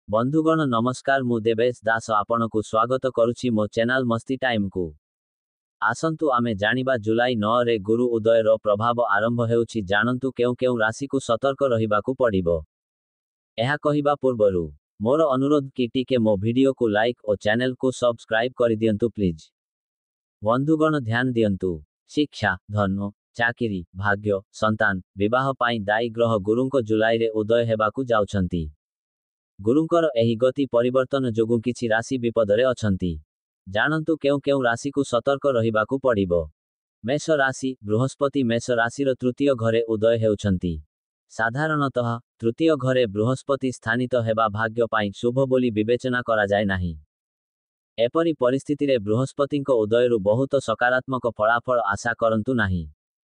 बंधुगण नमस्कार मु देवेश दास आपनकु स्वागत करुछि मो चैनल मस्ती टाइम को। आसंतु आमे जानिबा जुलाई 9 रे गुरु उदय रो प्रभाव आरंभ हेउछि। जानंतु केउ केउ राशि को सतर्क रहिबाकु पड़िबो। एहा कहिबा पूर्वरु मोर अनुरोध कि टिके मो वीडियो को लाइक और चैनल को सब्सक्राइब कर दियंतु प्लीज। बंधुगण ध्यान दियंतु। शिक्षा, धन, चाकिरी, भाग्य, संतान, विवाह पाई दायी ग्रह गुरुंको जुलाई रे उदय हेबाकु जाउछंती। गुरुंकर एही गति परिवर्तन जोगु किछि राशि विपदरे अछंती। जानंतु केउ केउ राशि को सतर्क रहिबाकु पड़िबो। मेष राशि, बृहस्पति मेष राशिर तृतीय घरे उदय हेउछंती। साधारणतः तृतीय घरे बृहस्पति स्थानित हेबा भाग्य पाई शुभ बोली विवेचना करा जाय नाही। एपरि परिस्थितिरे बृहस्पतिंको उदयरु बहुत सकारात्मक फलाफल आशा करंतु नाही।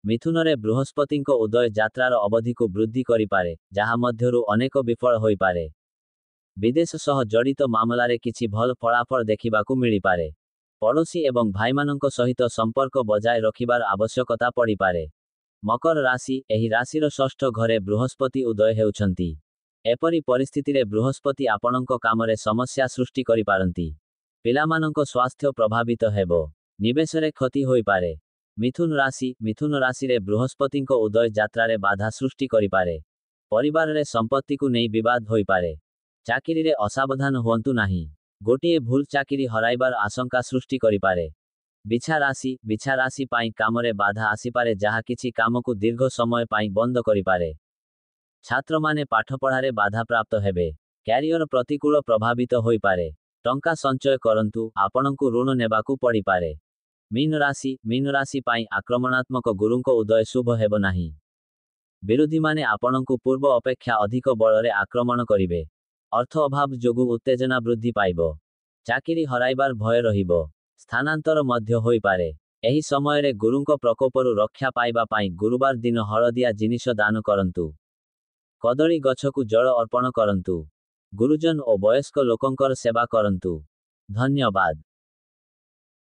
मिथुनरे बृहस्पतिंको उदय यात्रार अवधि को वृद्धि करिपारे, जाहा मध्यरु अनेक विफल होई पारे। विदेश सह जड़ित मामलारे किछि भल फलाफल देखिबाकु मिली पारे। पड़ोसी एवं भाईमानंको सहित संपर्क बजाय रखिबार आवश्यकता पड़ी पारे। मकर राशि, एही राशिर षष्ठ घरे बृहस्पति उदय हेउछंती। एपरि परिस्थितिरे बृहस्पति आपणंको कामरे समस्या सृष्टि करि पारंती। पिलामानंको स्वास्थ्य प्रभावित हेबो। निवेशरे क्षति होई पारे। मिथुन राशिरे बृहस्पतिंको उदय यात्रारे बाधा सृष्टि करि पारे। परिवाररे संपत्ति को नै विवाद होई पारे। चाकिरी रे असावधान हुअंतु नाही। गोटिए भूल चाकिरी हराइबार आशंका सृष्टि करि पारे। बिछा राशि पाई कामरे बाधा आसी पारे, जहा किछि काम को दीर्घ समय पाई बंद करि पारे। छात्र माने पाठ पढ़ारे बाधा प्राप्त हेबे। कैरियर प्रतिकूल प्रभावित होई पारे। टंका संचय करंतु, आपनंकु ऋण नेबाकु पड़ी पारे। मीन राशि पाई आक्रमणात्मक गुरुंको उदय शुभ हेबो नाही। विरोधी माने आपनंकु पूर्व अपेक्षा अधिक बलरे आक्रमण करिवे। अर्थ अभाव जोगु उत्तेजना वृद्धि पाइबो। चाकिरी हराइबार भय रहिबो। स्थानांतर मध्य होई पारे। एही समय रे गुरुंको प्रकोपरु रक्षा पाइबा पाई गुरुवार दिन हळदिया जिनिष दान करंतु। कदली गछकु जल अर्पण करंतु। गुरुजन और वयस्क लोकंकर सेवा करंतु। धन्यवाद।